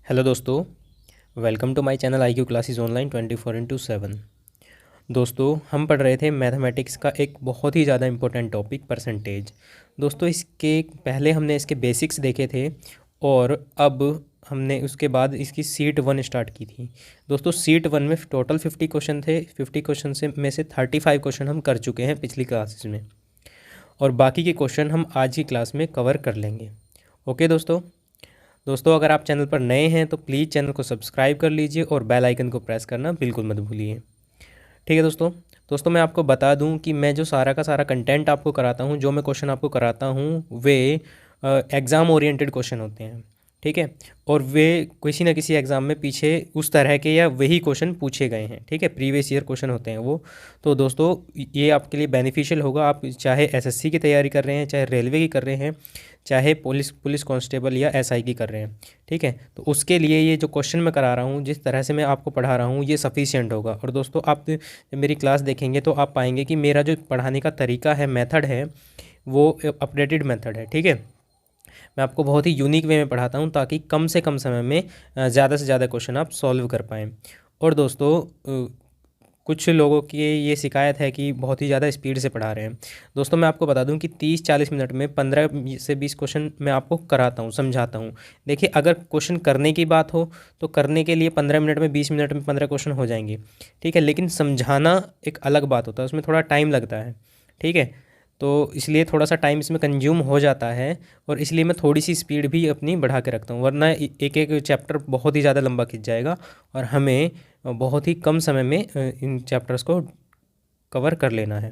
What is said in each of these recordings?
Hello दोस्तों, welcome to my channel I Q classes online 24/7। दोस्तों, हम पढ़ रहे थे मैथमेटिक्स का एक बहुत ही ज़्यादा इम्पोर्टेंट टॉपिक परसेंटेज। दोस्तों, इसके पहले हमने इसके बेसिक्स देखे थे और अब हमने उसके बाद इसकी सीट 1 स्टार्ट की थी। दोस्तों, सीट 1 में टोटल 50 क्वेश्चन थे। 50 क्वेश्चन से में से 35 क्वेश्चन हम कर चुके हैं पिछली क्लासेस में, और बाकी के क्वेश्चन हम आज की क्लास में कवर कर लेंगे। ओके दोस्तों, अगर आप चैनल पर नए हैं तो प्लीज़ चैनल को सब्सक्राइब कर लीजिए और बेल आइकन को प्रेस करना बिल्कुल मत भूलिए। ठीक है दोस्तों, मैं आपको बता दूं कि मैं जो सारा का सारा कंटेंट आपको कराता हूं, जो मैं क्वेश्चन आपको कराता हूं, वे एग्ज़ाम ओरिएंटेड क्वेश्चन होते हैं। ठीक है, और वे किसी न किसी एग्ज़ाम में पीछे उस तरह के या वही क्वेश्चन पूछे गए हैं। ठीक है, प्रीवियस ईयर क्वेश्चन होते हैं वो। तो दोस्तों, ये आपके लिए बेनिफिशियल होगा। आप चाहे एसएससी की तैयारी कर रहे हैं, चाहे रेलवे की कर रहे हैं, चाहे पुलिस कांस्टेबल या एसआई की कर रहे हैं। ठीक है, तो उसके लिए ये जो क्वेश्चन मैं करा रहा हूँ, जिस तरह से मैं आपको पढ़ा रहा हूँ, ये सफिशिएंट होगा। और दोस्तों, आप जब मेरी क्लास देखेंगे तो आप पाएंगे कि मेरा जो पढ़ाने का तरीका है, मेथड है, वो अपडेटेड मेथड है। ठीक है, मैं आपको बहुत ही यूनिक वे में पढ़ाता हूँ ताकि कम से कम समय में ज़्यादा से ज़्यादा क्वेश्चन आप सॉल्व कर पाएँ। और दोस्तों, कुछ लोगों की ये शिकायत है कि बहुत ही ज़्यादा स्पीड से पढ़ा रहे हैं। दोस्तों, मैं आपको बता दूं कि 30-40 मिनट में 15 से 20 क्वेश्चन मैं आपको कराता हूं, समझाता हूं। देखिए, अगर क्वेश्चन करने की बात हो तो करने के लिए 15 मिनट में, 20 मिनट में 15 क्वेश्चन हो जाएंगे। ठीक है, लेकिन समझाना एक अलग बात होता है, उसमें थोड़ा टाइम लगता है। ठीक है, तो इसलिए थोड़ा सा टाइम इसमें कंज्यूम हो जाता है, और इसलिए मैं थोड़ी सी स्पीड भी अपनी बढ़ा के रखता हूँ, वरना एक एक चैप्टर बहुत ही ज़्यादा लंबा खिंच जाएगा और हमें बहुत ही कम समय में इन चैप्टर्स को कवर कर लेना है।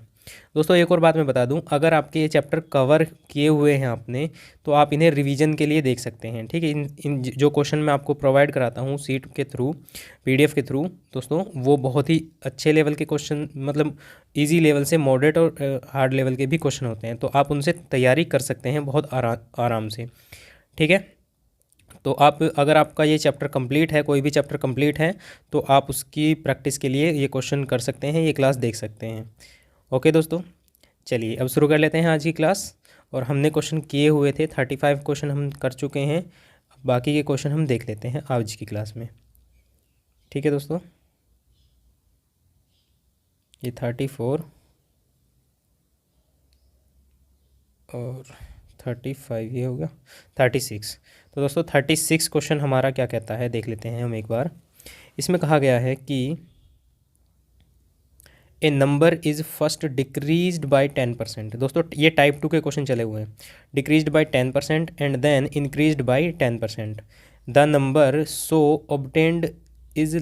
दोस्तों, एक और बात मैं बता दूं, अगर आपके ये चैप्टर कवर किए हुए हैं आपने, तो आप इन्हें रिवीजन के लिए देख सकते हैं। ठीक है, इन जो क्वेश्चन मैं आपको प्रोवाइड कराता हूं सीट के थ्रू, पीडीएफ के थ्रू, दोस्तों, वो बहुत ही अच्छे लेवल के क्वेश्चन, मतलब इजी लेवल से मॉडरेट और हार्ड लेवल के भी क्वेश्चन होते हैं, तो आप उनसे तैयारी कर सकते हैं बहुत आराम से। ठीक है, तो आप, अगर आपका ये चैप्टर कंप्लीट है, कोई भी चैप्टर कंप्लीट है, तो आप उसकी प्रैक्टिस के लिए ये क्वेश्चन कर सकते हैं, ये क्लास देख सकते हैं। ओके दोस्तों, चलिए अब शुरू कर लेते हैं आज की क्लास। और हमने क्वेश्चन किए हुए थे, 35 क्वेश्चन हम कर चुके हैं। बाकी के क्वेश्चन हम देख लेते हैं आज की क्लास में। ठीक है दोस्तों, ये 34 और 35 ये हो गया 36। तो दोस्तों, 36 क्वेश्चन हमारा क्या कहता है देख लेते हैं हम एक बार। इसमें कहा गया है कि a number is first decreased by 10%। दोस्तों, ये टाइप 2 के क्वेश्चन चले हुए हैं। Decreased by 10% and then increased by 10%। The number so obtained is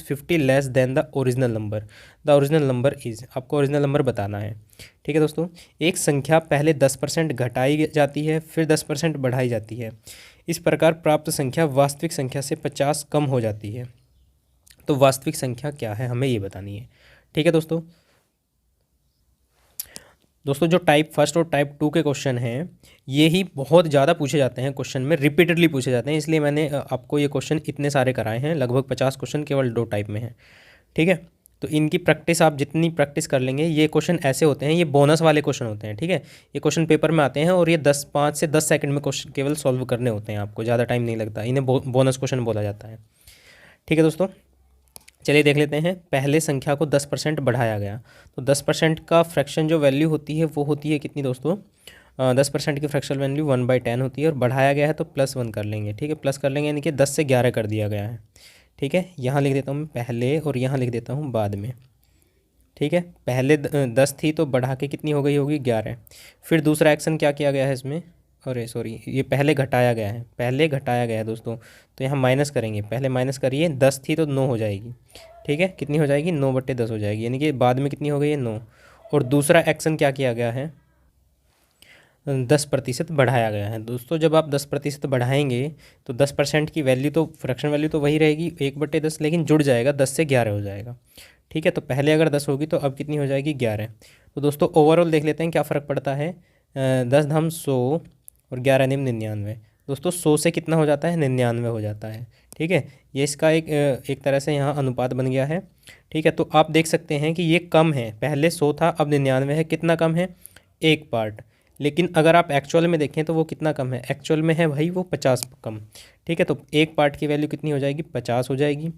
50 less than the original number. The original number is, आपको ओरिजिनल नंबर बताना है। ठीक है दोस्तों, एक संख्या पहले 10% घटाई जाती है, फिर 10% बढ़ाई जाती है। इस प्रकार प्राप्त संख्या वास्तविक संख्या से 50 कम हो जाती है। तो वास्तविक संख्या क्या है, हमें ये बतानी है। ठीक है दोस्तों, जो टाइप फर्स्ट और टाइप 2 के क्वेश्चन हैं, ये ही बहुत ज़्यादा पूछे जाते हैं, क्वेश्चन में रिपीटेडली पूछे जाते हैं, इसलिए मैंने आपको ये क्वेश्चन इतने सारे कराए हैं। लगभग 50 क्वेश्चन केवल 2 टाइप में हैं। ठीक है, तो इनकी प्रैक्टिस आप जितनी प्रैक्टिस कर लेंगे, ये क्वेश्चन ऐसे होते हैं, ये बोनस वाले क्वेश्चन होते हैं। ठीक है, ये क्वेश्चन पेपर में आते हैं और ये 5 से 10 सेकंड में क्वेश्चन केवल सॉल्व करने होते हैं, आपको ज़्यादा टाइम नहीं लगता, इन्हें बोनस क्वेश्चन बोला जाता है। ठीक है दोस्तों, चलिए देख लेते हैं। पहले संख्या को 10% बढ़ाया गया, तो 10% का फ्रैक्शन जो वैल्यू होती है वो होती है कितनी दोस्तों? 10% की फ्रैक्शनल वैल्यू 1/10 होती है, और बढ़ाया गया है तो +1 कर लेंगे। ठीक है, प्लस कर लेंगे, यानी कि 10 से 11 कर दिया गया है। ठीक है, यहाँ लिख देता हूँ मैं पहले और यहाँ लिख देता हूँ बाद में। ठीक है, पहले 10 थी तो बढ़ा के कितनी हो गई होगी? 11। फिर दूसरा एक्शन क्या किया गया है इसमें? अरे सॉरी, ये पहले घटाया गया है, पहले घटाया गया है दोस्तों, तो यहाँ माइनस करेंगे। पहले माइनस करिए, 10 थी तो 9 हो जाएगी। ठीक है, कितनी हो जाएगी? 9/10 हो जाएगी, यानी कि बाद में कितनी हो गई है? 9। और दूसरा एक्शन क्या किया गया है? 10% बढ़ाया गया है। दोस्तों, जब आप 10% बढ़ाएंगे तो 10% की वैल्यू तो, फ्रैक्शन वैल्यू तो वही रहेगी 1/10, लेकिन जुड़ जाएगा, 10 से 11 हो जाएगा। ठीक है, तो पहले अगर 10 होगी तो अब कितनी हो जाएगी? 11। तो दोस्तों, ओवरऑल देख लेते हैं क्या फ़र्क पड़ता है। 10 धाम 100 और 11 निम 99। दोस्तों, 100 से कितना हो जाता है? 99 हो जाता है। ठीक है, ये इसका एक तरह से यहाँ अनुपात बन गया है। ठीक है, तो आप देख सकते हैं कि ये कम है, पहले 100 था, अब 99 है। कितना कम है? 1 पार्ट। लेकिन अगर आप एक्चुअल में देखें तो वो कितना कम है, एक्चुअल में है भाई वो 50 कम। ठीक है, तो एक पार्ट की वैल्यू कितनी हो जाएगी, 50 हो जाएगी।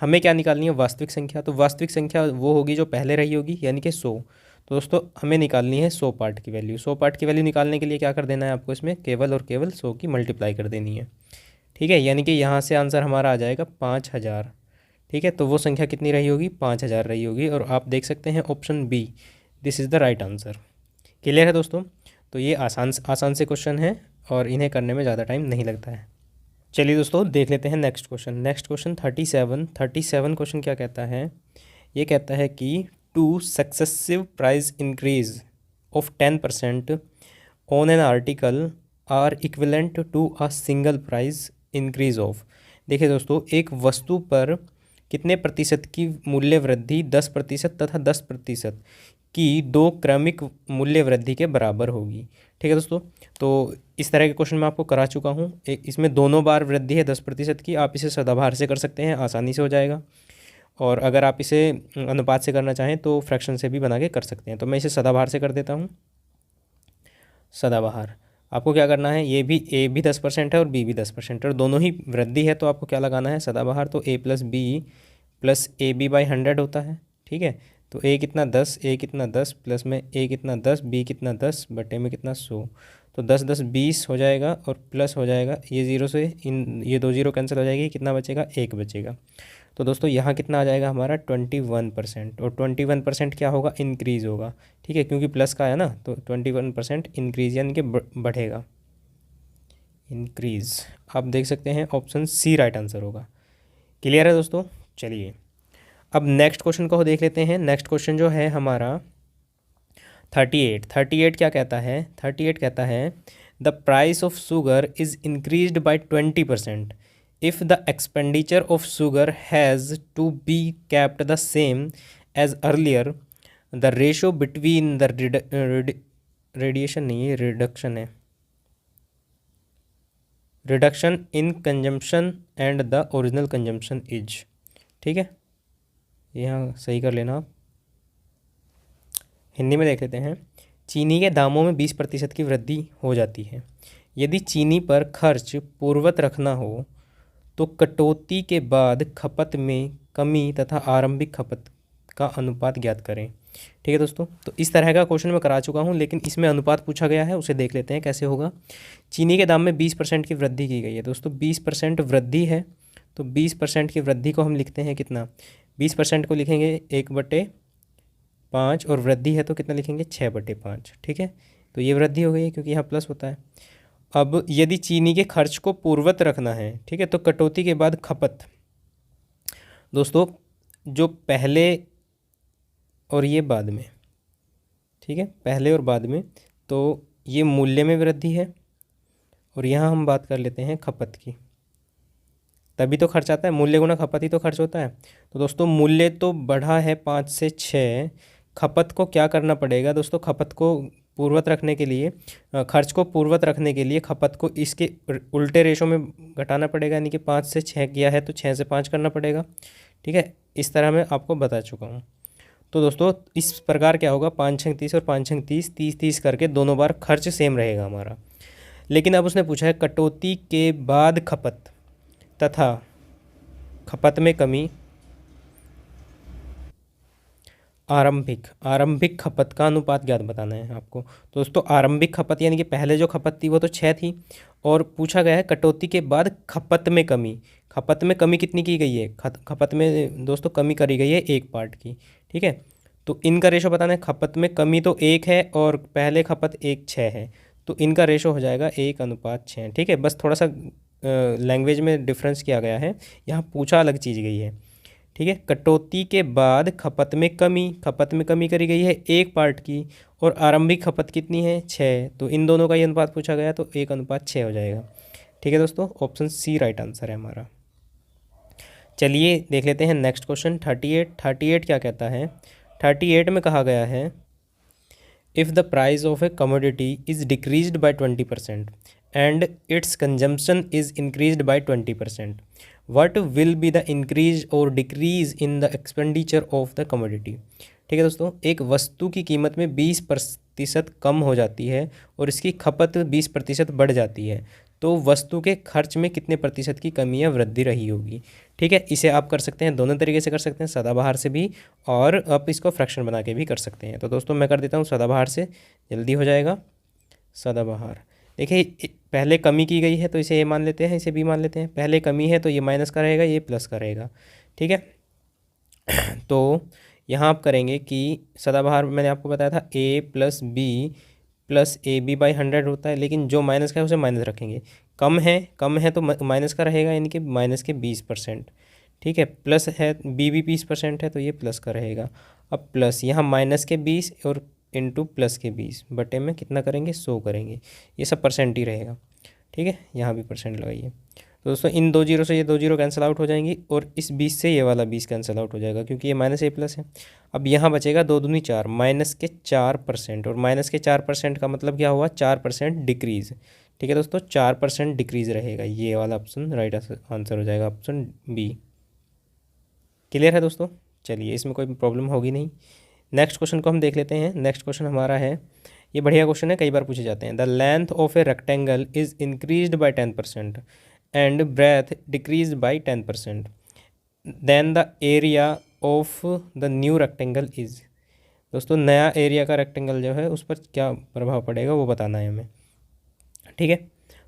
हमें क्या निकालनी है, वास्तविक संख्या। तो वास्तविक संख्या वो होगी जो पहले रही होगी, यानी कि 100। तो दोस्तों हमें निकालनी है 100 पार्ट की वैल्यू। 100 पार्ट की वैल्यू निकालने के लिए क्या कर देना है आपको, इसमें केवल और केवल 100 की मल्टीप्लाई कर देनी है। ठीक है, यानी कि यहाँ से आंसर हमारा आ जाएगा 5000। ठीक है, तो वो संख्या कितनी रही होगी, 5000 रही होगी। और आप देख सकते हैं option B, this is the right answer. Clear है दोस्तों। तो ये आसान आसान से क्वेश्चन है और इन्हें करने में ज़्यादा टाइम नहीं लगता है। चलिए दोस्तों देख लेते हैं next question. Next question 37 question क्या कहता है, ये कहता है कि two successive price increase of 10% on an article are equivalent to a single price increase of. देखिए दोस्तों, एक वस्तु पर कितने प्रतिशत की मूल्य वृद्धि 10% तथा 10% की दो क्रमिक मूल्य वृद्धि के बराबर होगी। ठीक है दोस्तों, तो इस तरह के क्वेश्चन मैं आपको करा चुका हूँ। एक इसमें दोनों बार वृद्धि है 10% की। आप इसे सदाबहार से कर सकते हैं, आसानी से हो जाएगा। और अगर आप इसे अनुपात से करना चाहें तो फ्रैक्शन से भी बना के कर सकते हैं। तो मैं इसे सदाबहार से कर देता हूँ। सदाबहार आपको क्या करना है, ये भी ए भी 10% है और बी भी 10% है और दोनों ही वृद्धि है, तो आपको क्या लगाना है सदाबहार। तो a + b + AB/100 होता है। ठीक है, तो a कितना 10, a कितना 10 प्लस में a कितना 10, b कितना 10 बटे में कितना 100। तो 10 10 20 हो जाएगा और प्लस हो जाएगा ये ज़ीरो से ये 2 ज़ीरो कैंसिल हो जाएगी, कितना बचेगा, 1 बचेगा। तो दोस्तों यहाँ कितना आ जाएगा हमारा 21%। और 21% क्या होगा, इंक्रीज़ होगा। ठीक है, क्योंकि प्लस का है ना, तो 21% इंक्रीज़ यानी कि बढ़ेगा, इंक्रीज़। आप देख सकते हैं ऑप्शन सी राइट आंसर होगा। क्लियर है दोस्तों। चलिए अब नेक्स्ट क्वेश्चन को देख लेते हैं। नेक्स्ट क्वेश्चन जो है हमारा 38 क्या कहता है, 38 कहता है the price of sugar is increased by 20% if the expenditure of sugar has to be kept the same as earlier the ratio between the reduction in consumption and the original consumption is। ठीक है, यहाँ सही कर लेना आप। हिंदी में देख लेते हैं। चीनी के दामों में 20% की वृद्धि हो जाती है। यदि चीनी पर खर्च पूर्ववत रखना हो तो कटौती के बाद खपत में कमी तथा आरंभिक खपत का अनुपात ज्ञात करें। ठीक है दोस्तों, तो इस तरह का क्वेश्चन मैं करा चुका हूँ, लेकिन इसमें अनुपात पूछा गया है, उसे देख लेते हैं कैसे होगा। चीनी के दाम में 20% की वृद्धि की गई है दोस्तों, 20% वृद्धि है, तो 20% की वृद्धि को हम लिखते हैं कितना, 20% को लिखेंगे 1/5 और वृद्धि है तो कितना लिखेंगे 6/5। ठीक है, तो ये वृद्धि हो गई है क्योंकि यहाँ प्लस होता है। अब यदि चीनी के खर्च को पूर्ववत रखना है, ठीक है, तो कटौती के बाद खपत दोस्तों जो पहले और ये बाद में, ठीक है, पहले और बाद में, तो ये मूल्य में वृद्धि है। और यहाँ हम बात कर लेते हैं खपत की, तभी तो खर्च आता है, मूल्य गुना खपत ही तो खर्च होता है। तो दोस्तों मूल्य तो बढ़ा है 5 से 6, खपत को क्या करना पड़ेगा दोस्तों, खपत को पूर्ववत रखने के लिए, खर्च को पूर्ववत रखने के लिए खपत को इसके उल्टे रेशो में घटाना पड़ेगा, यानी कि 5 से 6 किया है तो 6 से 5 करना पड़ेगा। ठीक है, इस तरह मैं आपको बता चुका हूँ। तो दोस्तों इस प्रकार क्या होगा, 5 6 30 और 5 6 30, 30 30 करके दोनों बार खर्च सेम रहेगा हमारा। लेकिन अब उसने पूछा है कटौती के बाद खपत तथा खपत में कमी, आरंभिक खपत का अनुपात ज्ञात बताना है आपको। तो दोस्तों आरंभिक खपत यानी कि पहले जो खपत थी वो तो 6 थी, और पूछा गया है कटौती के बाद खपत में कमी। खपत में कमी कितनी की गई है, खपत में दोस्तों कमी करी गई है 1 पार्ट की। ठीक है, तो इनका रेशो बताना है, खपत में कमी तो 1 है और पहले खपत 1 6 है, तो इनका रेशो हो जाएगा 1:6। ठीक है, बस थोड़ा सा लैंग्वेज में डिफरेंस किया गया है, यहाँ पूछा अलग चीज़ गई है। ठीक है, कटौती के बाद खपत में कमी करी गई है 1 पार्ट की, और आरंभिक खपत कितनी है 6, तो इन दोनों का ये अनुपात पूछा गया तो 1:6 हो जाएगा। ठीक है दोस्तों, ऑप्शन सी राइट आंसर है हमारा। चलिए देख लेते हैं नेक्स्ट क्वेश्चन 38 क्या कहता है। 38 में कहा गया है if the price of a commodity is decreased by 20% and its consumption is increased by 20%, what will be the increase or decrease in the expenditure of the commodity. ठीक है दोस्तों, एक वस्तु की कीमत में 20% प्रतिशत कम हो जाती है और इसकी खपत 20% बढ़ जाती है, तो वस्तु के खर्च में कितने प्रतिशत की कमी या वृद्धि रही होगी। ठीक है, इसे आप कर सकते हैं, दोनों तरीके से कर सकते हैं, सदाबहार से भी और आप इसको फ्रैक्शन बना के भी कर सकते हैं। तो दोस्तों मैं कर देता हूँ सदाबहार से, जल्दी हो जाएगा। सदाबहार देखिए, पहले कमी की गई है तो इसे ए मान लेते हैं, इसे बी मान लेते हैं। पहले कमी है तो ये माइनस का रहेगा, ये प्लस का रहेगा। ठीक है, तो यहाँ आप करेंगे कि सदाबहार मैंने आपको बताया था A plus B plus A B by 100 होता है, लेकिन जो माइनस का है उसे माइनस रखेंगे। कम है तो माइनस का रहेगा, यानी कि माइनस के 20%। ठीक है, प्लस है, बी भी 20% है तो ये प्लस का रहेगा। अब प्लस यहाँ माइनस के 20 और इंटू प्लस के 20 बटे में कितना करेंगे, 100 करेंगे। ये सब परसेंट ही रहेगा। ठीक है, यहाँ भी परसेंट लगाइए। तो दोस्तों इन 2 जीरो से ये 2 जीरो कैंसिल आउट हो जाएंगी और इस 20 से ये वाला 20 कैंसिल आउट हो जाएगा, क्योंकि ये माइनस ए प्लस है। अब यहाँ बचेगा 2 दूनी 4, माइनस के 4%, और माइनस के 4% का मतलब क्या हुआ, 4% डिक्रीज़। ठीक है दोस्तों, 4% डिक्रीज़ रहेगा, ये वाला ऑप्शन राइट आंसर हो जाएगा, ऑप्शन बी। क्लियर है दोस्तों, चलिए इसमें कोई प्रॉब्लम होगी नहीं। नेक्स्ट क्वेश्चन को हम देख लेते हैं। नेक्स्ट क्वेश्चन हमारा है, ये बढ़िया क्वेश्चन है, कई बार पूछे जाते हैं। The length of a rectangle is increased by 10% and breadth decrease by 10%, then the area of the new rectangle is. दोस्तों नया एरिया का रेक्टेंगल जो है उस पर क्या प्रभाव पड़ेगा वो बताना है हमें। ठीक है,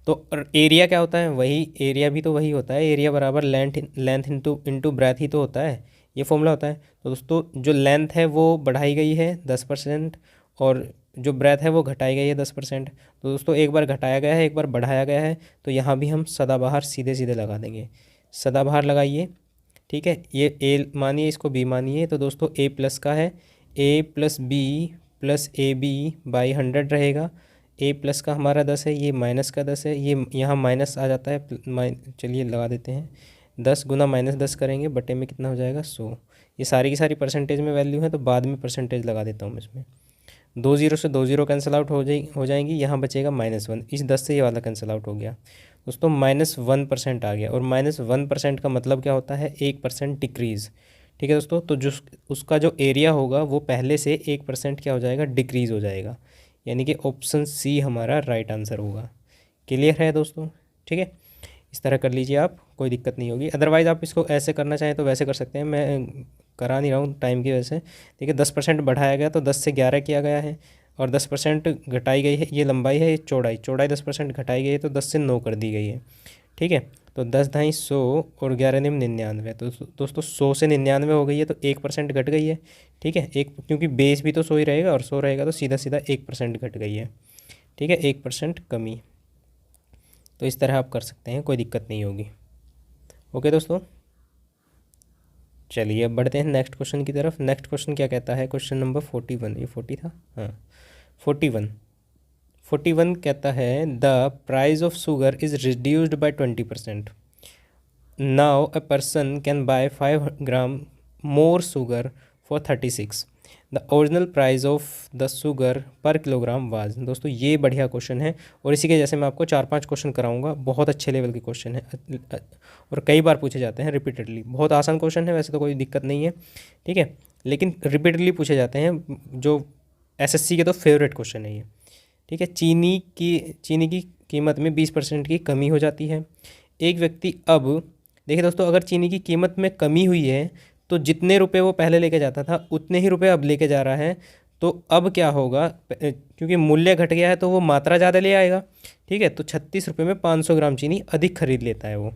तो एरिया क्या होता है, वही एरिया भी तो वही होता है, एरिया बराबर लेंथ इंटू ब्रेथ ही तो होता है, ये फॉर्मूला होता है। तो दोस्तों जो लेंथ है वो बढ़ाई गई है 10% और जो ब्रेथ है वो घटाई गई है 10%। तो दोस्तों एक बार घटाया गया है, एक बार बढ़ाया गया है, तो यहाँ भी हम सदाबहार सीधे सीधे लगा देंगे। सदाबहार लगाइए। ठीक है, ये ए मानिए, इसको बी मानिए, तो दोस्तों ए प्लस का है, A plus B plus A B by 100 रहेगा। ए प्लस का हमारा 10 है, ये माइनस का 10 है, ये यहाँ माइनस आ जाता है, चलिए लगा देते हैं, 10 गुना माइनस 10 करेंगे, बटे में कितना हो जाएगा, 100। ये सारी की सारी परसेंटेज में वैल्यू है, तो बाद में परसेंटेज लगा देता हूँ मैं इसमें। 2 जीरो से 2 जीरो कैंसिल आउट हो जाएंगी, यहाँ बचेगा -1, इस 10 से ये वाला कैंसिल आउट हो गया दोस्तों, -1% आ गया। और -1% का मतलब क्या होता है, 1% डिक्रीज़। ठीक है दोस्तों, तो जो उसका जो एरिया होगा वो पहले से 1% क्या हो जाएगा, डिक्रीज़ हो जाएगा, यानी कि ऑप्शन सी हमारा राइट आंसर होगा। क्लियर है दोस्तों। ठीक है, इस तरह कर लीजिए आप, कोई दिक्कत नहीं होगी। अदरवाइज़ आप इसको ऐसे करना चाहें तो वैसे कर सकते हैं, मैं करा नहीं रहा हूँ टाइम की वजह से। देखिए 10% बढ़ाया गया तो 10 से 11 किया गया है, और 10% घटाई गई है, ये लंबाई है, ये चौड़ाई 10% घटाई गई है, तो 10 से 9 कर दी गई है। ठीक है, तो 10 ढाई 100 और 11 निम 99, तो दोस्तों 100 से 99 हो गई है, तो 1% घट गई है। ठीक है, एक क्योंकि बेस भी तो 100 ही रहेगा और 100 रहेगा, तो सीधा सीधा 1% घट गई है। ठीक है, 1% कमी। तो इस तरह आप कर सकते हैं, कोई दिक्कत नहीं होगी। ओके दोस्तों, चलिए अब बढ़ते हैं नेक्स्ट क्वेश्चन की तरफ। नेक्स्ट क्वेश्चन क्या कहता है, क्वेश्चन नंबर 41, ये 40 था, हाँ 41 कहता है, the price of sugar is reduced by 20%, now a person can buy 5 gram more sugar for 36, the original price of the sugar पर किलोग्राम वाज। दोस्तों ये बढ़िया क्वेश्चन है, और इसी के जैसे मैं आपको 4-5 क्वेश्चन कराऊंगा, बहुत अच्छे लेवल के क्वेश्चन है और कई बार पूछे जाते हैं रिपीटेडली। बहुत आसान क्वेश्चन है, वैसे तो कोई दिक्कत नहीं है। ठीक है, लेकिन रिपीटेडली पूछे जाते हैं, जो एसएससी के तो फेवरेट क्वेश्चन है ये। ठीक है, चीनी की कीमत में 20% की कमी हो जाती है। एक व्यक्ति अब देखिए दोस्तों, अगर चीनी की कीमत में कमी हुई है तो जितने रुपए वो पहले लेके जाता था उतने ही रुपए अब लेके जा रहा है, तो अब क्या होगा, क्योंकि मूल्य घट गया है तो वो मात्रा ज़्यादा ले आएगा। ठीक है, तो 36 रुपये में 500 ग्राम चीनी अधिक खरीद लेता है वो।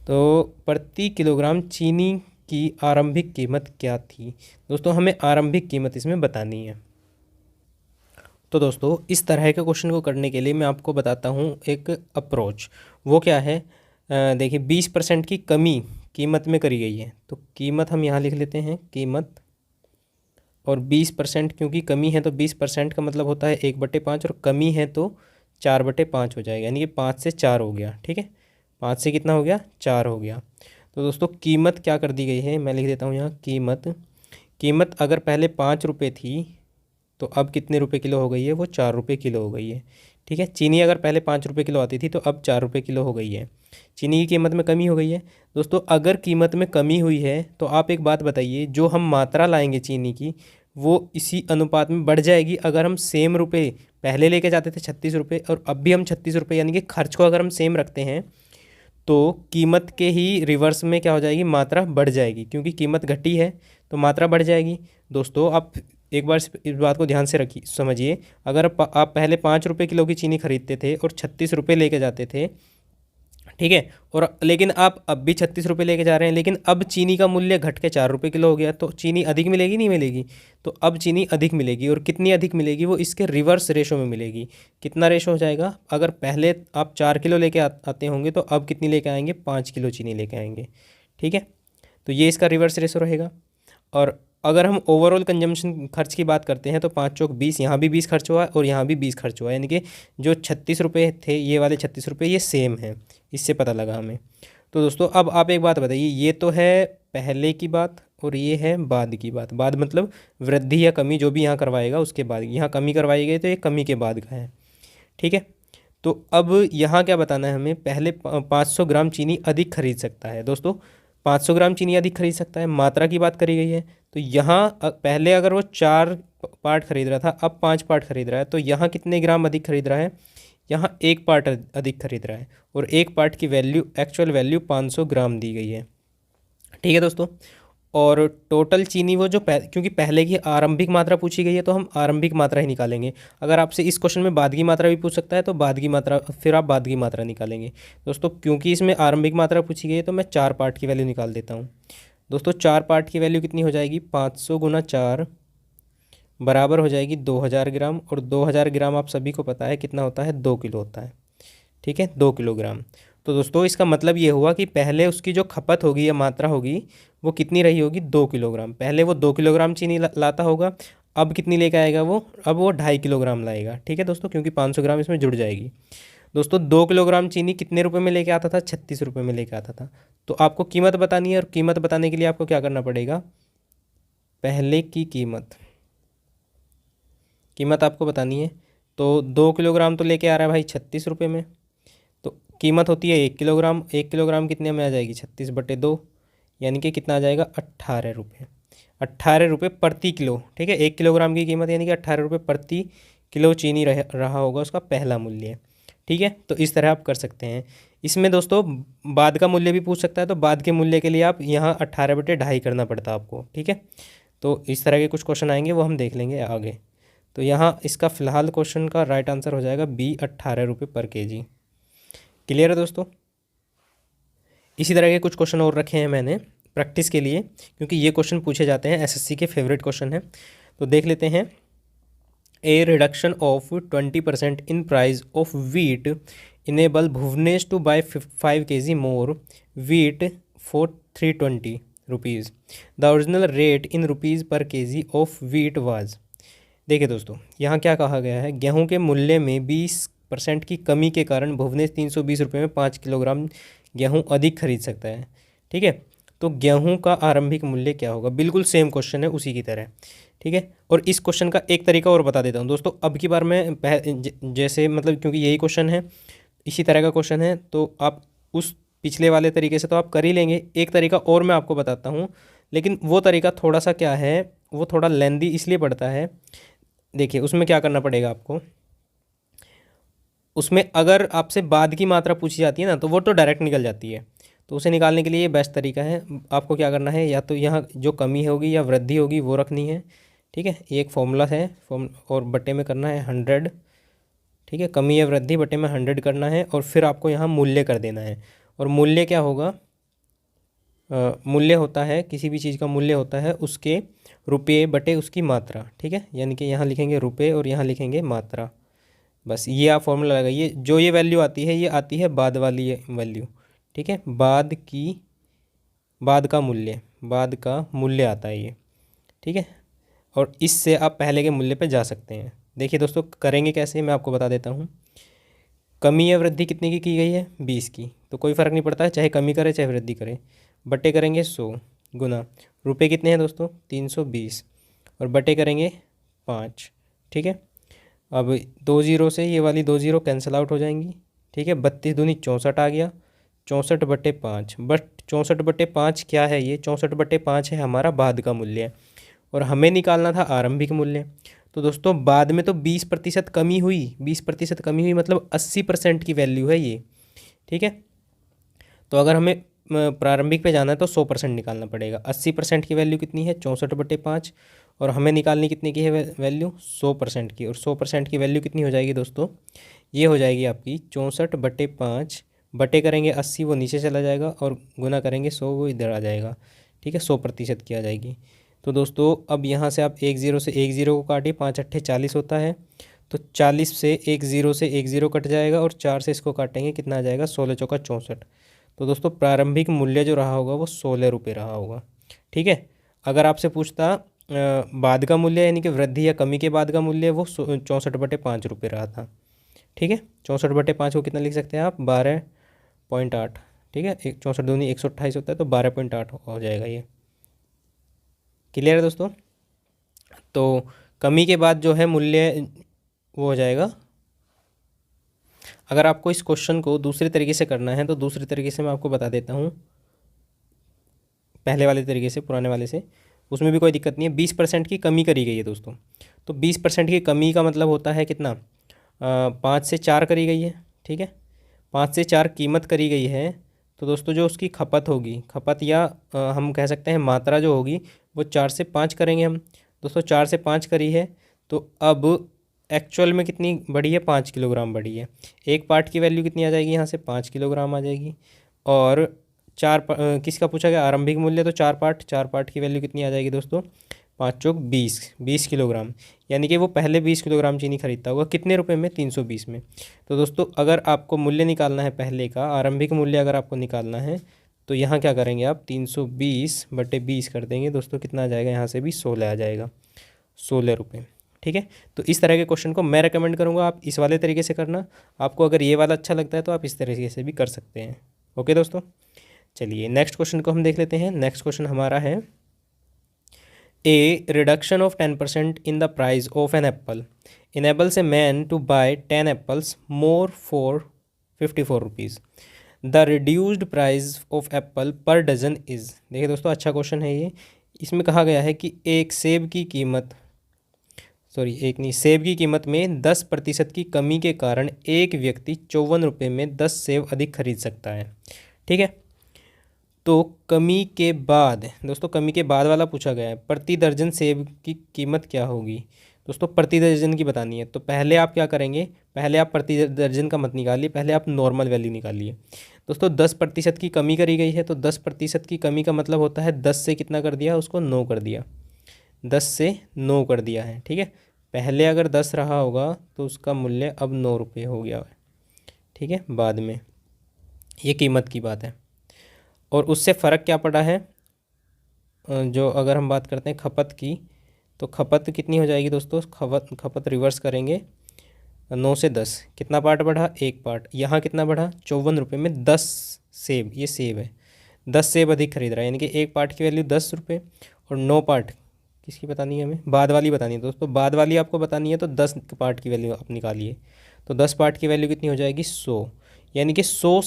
तो प्रति किलोग्राम चीनी की आरंभिक कीमत क्या थी। दोस्तों हमें आरंभिक कीमत इसमें बतानी है। तो दोस्तों इस तरह के क्वेश्चन को करने के लिए मैं आपको बताता हूँ एक अप्रोच। वो क्या है, देखिए 20% की कमी कीमत में करी गई है, तो कीमत हम यहाँ लिख लेते हैं, कीमत, और 20% क्योंकि कमी है तो 20% का मतलब होता है 1/5, और कमी है तो 4/5 हो जाएगा, यानी कि 5 से 4 हो गया। ठीक है, 5 से कितना हो गया, 4 हो गया। तो दोस्तों कीमत क्या कर दी गई है, मैं लिख देता हूँ यहाँ कीमत अगर पहले 5 रुपये थी तो अब कितने रुपए किलो हो गई है, वो 4 रुपये किलो हो गई है। ठीक है, चीनी अगर पहले 5 रुपये किलो आती थी तो अब 4 रुपये किलो हो गई है। चीनी की कीमत में कमी हो गई है। दोस्तों अगर कीमत में कमी हुई है तो आप एक बात बताइए, जो हम मात्रा लाएंगे चीनी की वो इसी अनुपात में बढ़ जाएगी। अगर हम सेम रुपए पहले लेके जाते थे 36 रुपये और अब भी हम 36 रुपये, यानी कि खर्च को अगर हम सेम रखते हैं तो कीमत के ही रिवर्स में क्या हो जाएगी, मात्रा बढ़ जाएगी, क्योंकि कीमत घटी है तो मात्रा बढ़ जाएगी। दोस्तों आप एक बार इस बात को ध्यान से रखिए, समझिए। अगर आप पहले 5 रुपये किलो की चीनी खरीदते थे और 36 रुपये लेके जाते थे, ठीक है, और लेकिन आप अब भी 36 रुपये लेके जा रहे हैं, लेकिन अब चीनी का मूल्य घट के 4 रुपये किलो हो गया, तो चीनी अधिक मिलेगी नहीं मिलेगी? तो अब चीनी अधिक मिलेगी, और कितनी अधिक मिलेगी, वो इसके रिवर्स रेशो में मिलेगी। कितना रेशो हो जाएगा? अगर पहले आप 4 किलो लेके आते होंगे तो अब कितनी लेके आएंगे? 5 किलो चीनी लेके आएंगे, ठीक है। तो ये इसका रिवर्स रेशो रहेगा। और अगर हम ओवरऑल कंजम्पशन खर्च की बात करते हैं तो 5 चौक 20, यहाँ भी 20 खर्च हुआ है और यहाँ भी 20 खर्च हुआ है, यानी कि जो 36 रुपये थे, ये वाले 36 रुपये ये सेम है, इससे पता लगा हमें। तो दोस्तों अब आप एक बात बताइए, ये तो है पहले की बात और ये है बाद की बात। बाद मतलब वृद्धि या कमी जो भी यहाँ करवाएगा उसके बाद, यहाँ कमी करवाई गई तो ये कमी के बाद का है, ठीक है। तो अब यहाँ क्या बताना है हमें? पहले 500 ग्राम चीनी अधिक खरीद सकता है। दोस्तों 500 ग्राम चीनी अधिक खरीद सकता है, मात्रा की बात करी गई है। तो यहाँ पहले अगर वो 4 पार्ट खरीद रहा था, अब 5 पार्ट खरीद रहा है, तो यहाँ कितने ग्राम अधिक खरीद रहा है? यहाँ 1 पार्ट अधिक खरीद रहा है, और 1 पार्ट की वैल्यू, एक्चुअल वैल्यू 500 ग्राम दी गई है, ठीक है दोस्तों। और टोटल चीनी वो जो क्योंकि पहले की आरंभिक मात्रा पूछी गई है तो हम आरंभिक मात्रा ही निकालेंगे। अगर आपसे इस क्वेश्चन में बाद की मात्रा भी पूछ सकता है तो बाद की मात्रा, फिर आप बाद की मात्रा निकालेंगे। दोस्तों क्योंकि इसमें आरंभिक मात्रा पूछी गई है तो मैं 4 पार्ट की वैल्यू निकाल देता हूँ। दोस्तों 4 पार्ट की वैल्यू कितनी हो जाएगी? 500 गुना 4 बराबर हो जाएगी 2000 ग्राम, और 2000 ग्राम आप सभी को पता है कितना होता है? 2 किलो होता है, ठीक है, 2 किलोग्राम। तो दोस्तों इसका मतलब ये हुआ कि पहले उसकी जो खपत होगी या मात्रा होगी वो कितनी रही होगी? 2 किलोग्राम। पहले वो 2 किलोग्राम चीनी लाता होगा, अब कितनी लेकर आएगा वो? अब वो 2.5 किलोग्राम लाएगा, ठीक है दोस्तों, क्योंकि 500 ग्राम इसमें जुड़ जाएगी। दोस्तों 2 किलोग्राम चीनी कितने रुपए में लेके आता था? 36 रुपये में लेके आता था। तो आपको कीमत बतानी है, और कीमत बताने के लिए आपको क्या करना पड़ेगा? पहले की कीमत आपको बतानी है। तो 2 किलोग्राम तो लेके आ रहा है भाई 36 रुपये में, तो कीमत होती है 1 किलोग्राम। 1 किलोग्राम कितने में आ जाएगी? 36/2, यानी कि कितना आ जाएगा? 18 रुपये। 18 रुपये प्रति किलो, ठीक है। 1 किलोग्राम की कीमत यानी कि 18 रुपये प्रति किलो चीनी रहा होगा उसका पहला मूल्य, ठीक है। तो इस तरह आप कर सकते हैं। इसमें दोस्तों बाद का मूल्य भी पूछ सकता है, तो बाद के मूल्य के लिए आप यहाँ 18/2.5 करना पड़ता है आपको, ठीक है। तो इस तरह के कुछ क्वेश्चन आएंगे, वो हम देख लेंगे आगे। तो यहाँ इसका फ़िलहाल क्वेश्चन का राइट आंसर हो जाएगा बी, 18 रुपये पर केजी। क्लियर है दोस्तों? इसी तरह के कुछ क्वेश्चन और रखे हैं मैंने प्रैक्टिस के लिए, क्योंकि ये क्वेश्चन पूछे जाते हैं, एसएससी के फेवरेट क्वेश्चन हैं। तो देख लेते हैं। A reduction of 20% in price of wheat enable Bhuvnesh to buy 5 kg more wheat for 320 rupees. The original rate in rupees per KG of wheat was. देखिए दोस्तों यहाँ क्या कहा गया है? गेहूं के मूल्य में 20% की कमी के कारण भुवनेश 320 रुपये में 5 किलोग्राम गेहूं अधिक खरीद सकता है, ठीक है। तो गेहूं का आरंभिक मूल्य क्या होगा? बिल्कुल सेम क्वेश्चन है उसी की तरह, ठीक है। और इस क्वेश्चन का एक तरीका और बता देता हूँ दोस्तों। अब की बार मैं जैसे मतलब क्योंकि यही क्वेश्चन है, इसी तरह का क्वेश्चन है, तो आप उस पिछले वाले तरीके से तो आप कर ही लेंगे। एक तरीका और मैं आपको बताता हूँ, लेकिन वो तरीका थोड़ा सा क्या है, वो थोड़ा लेंदी इसलिए पड़ता है। देखिए उसमें क्या करना पड़ेगा आपको, उसमें अगर आपसे बाद की मात्रा पूछी जाती है ना, तो वो तो डायरेक्ट निकल जाती है। तो उसे निकालने के लिए ये बेस्ट तरीका है। आपको क्या करना है, या तो यहाँ जो कमी होगी या वृद्धि होगी वो रखनी है, ठीक है। ये एक फॉर्मूला है, और बटे में करना है 100, ठीक है। कमी या वृद्धि बटे में 100 करना है, और फिर आपको यहाँ मूल्य कर देना है। और मूल्य क्या होगा? मूल्य होता है, किसी भी चीज़ का मूल्य होता है उसके रुपये बटे उसकी मात्रा, ठीक है। यानी कि यहाँ लिखेंगे रुपये और यहाँ लिखेंगे मात्रा। बस ये आप फॉर्मूला लगाइए। जो ये वैल्यू आती है, ये आती है बाद वाली ये वैल्यू, ठीक है। बाद का मूल्य आता है ये, ठीक है। और इससे आप पहले के मूल्य पे जा सकते हैं। देखिए दोस्तों करेंगे कैसे, मैं आपको बता देता हूँ। कमी या वृद्धि कितने की गई है? 20 की। तो कोई फ़र्क नहीं पड़ता है, चाहे कमी करे चाहे वृद्धि करे। बटे करेंगे 100 गुना रुपये कितने हैं दोस्तों? 320, और बटे करेंगे 5, ठीक है। अब 2 जीरो से ये वाली 2 जीरो कैंसिल आउट हो जाएंगी, ठीक है। 32 दूनी 64 आ गया, 64/5। बट 64/5 क्या है? ये 64/5 है हमारा बाद का मूल्य। और हमें निकालना था आरंभिक मूल्य। तो दोस्तों बाद में तो 20% कमी हुई, 20% कमी हुई मतलब 80% की वैल्यू है ये, ठीक है। तो अगर हमें प्रारंभिक पे जाना है तो 100% निकालना पड़ेगा। 80% की वैल्यू कितनी है, 64/5, और हमें निकालनी कितनी की है वैल्यू, 100% की। और 100% की वैल्यू कितनी हो जाएगी दोस्तों, ये हो जाएगी आपकी 64/5, बटे करेंगे 80 वो नीचे चला जाएगा, और गुना करेंगे 100 वो इधर आ जाएगा, ठीक है। 100% की आ जाएगी। तो दोस्तों अब यहाँ से आप 10 से 10 को काटिए, 5 अट्ठे 40 होता है, तो 40 से 10 से 10 कट जाएगा, और 4 से इसको काटेंगे, कितना आ जाएगा, 16 चौका 64। तो दोस्तों प्रारंभिक मूल्य जो रहा होगा वो 16 रुपये रहा होगा, ठीक है। अगर आपसे पूछता बाद का मूल्य यानी कि वृद्धि या कमी के बाद का मूल्य, वो 64/5 रुपये रहा था, ठीक है। 64/5 को कितना लिख सकते हैं आप, 12.8, ठीक है। 64 दूनी 128 होता है, तो 12.8 हो जाएगा ये। क्लियर है दोस्तों। तो कमी के बाद जो है मूल्य वो हो जाएगा। अगर आपको इस क्वेश्चन को दूसरे तरीके से करना है तो दूसरे तरीके से मैं आपको बता देता हूँ, पहले वाले तरीके से, पुराने वाले से, उसमें भी कोई दिक्कत नहीं है। 20% की कमी करी गई है दोस्तों, तो 20% की कमी का मतलब होता है कितना, 5 से 4 करी गई है, ठीक है। 5 से 4 कीमत करी गई है, तो दोस्तों जो उसकी खपत होगी, खपत या हम कह सकते हैं मात्रा जो होगी, वो 4 से 5 करेंगे हम। दोस्तों 4 से 5 करी है, तो अब एक्चुअल में कितनी बढ़ी है, 5 किलोग्राम बढ़ी है। एक पार्ट की वैल्यू कितनी आ जाएगी यहाँ से, 5 किलोग्राम आ जाएगी। और किसका पूछा गया, आरंभिक मूल्य, तो 4 पार्ट की वैल्यू कितनी आ जाएगी दोस्तों, 5 चौक 20 किलोग्राम। यानी कि वो पहले 20 किलोग्राम चीनी खरीदता होगा, कितने रुपए में, 320 में। तो दोस्तों अगर आपको मूल्य निकालना है पहले का, आरंभिक मूल्य अगर आपको निकालना है, तो यहाँ क्या करेंगे आप, 320/20 कर देंगे दोस्तों, कितना आ जाएगा, यहाँ से भी 16 आ जाएगा, 16 रुपये, ठीक है। तो इस तरह के क्वेश्चन को मैं रेकमेंड करूँगा आप इस वाले तरीके से करना। आपको अगर ये वाला अच्छा लगता है तो आप इस तरीके से भी कर सकते हैं। ओके दोस्तों, चलिए नेक्स्ट क्वेश्चन को हम देख लेते हैं। नेक्स्ट क्वेश्चन हमारा है, a reduction of 10% in the price of an apple enables a man to buy 10 apples more for 54 rupees. The reduced price of apple per dozen is. देखिए दोस्तों अच्छा क्वेश्चन है ये। इसमें कहा गया है कि एक सेब की कीमत, सेब की कीमत में 10% की कमी के कारण एक व्यक्ति 54 रुपये में 10 सेब अधिक खरीद सकता है, ठीक है। तो कमी के बाद, दोस्तों कमी के बाद वाला पूछा गया है, प्रति दर्जन सेब की कीमत क्या होगी। दोस्तों प्रति दर्जन की बतानी है, तो पहले आप क्या करेंगे, पहले आप प्रति दर्जन का मत निकालिए, पहले आप नॉर्मल वैल्यू निकालिए। दोस्तों 10% की कमी करी गई है, तो 10% की कमी का मतलब होता है 10 से कितना कर दिया, उसको 9 कर दिया, 10 से 9 कर दिया है, ठीक है। पहले अगर 10 रहा होगा तो उसका मूल्य अब 9 रुपये हो गया है, ठीक है, बाद में। ये कीमत की बात है। और उससे फ़र्क क्या पड़ा है, जो अगर हम बात करते हैं खपत की, तो खपत कितनी हो जाएगी दोस्तों, खपत रिवर्स करेंगे, 9 से 10 कितना पार्ट बढ़ा, एक पार्ट। यहाँ कितना बढ़ा, 54 रुपये में 10 सेब, ये सेब है, 10 सेब अधिक खरीद रहा है, यानी कि एक पार्ट की वैल्यू 10 रुपये, और 9 पार्ट किसकी बतानी है हमें, बाद वाली बतानी है दोस्तों, बाद वाली आपको बतानी है, तो 10 पार्ट की वैल्यू आप निकालिए। तो 10 पार्ट की वैल्यू कितनी हो जाएगी, 100, यानी कि 100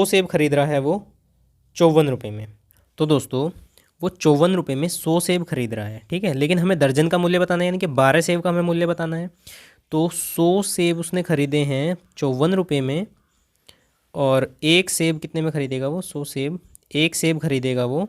सेब खरीद रहा है वो 54 रुपये में। तो दोस्तों वो 54 रुपये में 100 सेब खरीद रहा है, ठीक है। लेकिन हमें दर्जन का मूल्य बताना है, यानी कि 12 सेब का हमें मूल्य बताना है। तो 100 सेब उसने खरीदे हैं 54 रुपये में, और एक सेब कितने में खरीदेगा वो, 100 सेब, एक सेब खरीदेगा वो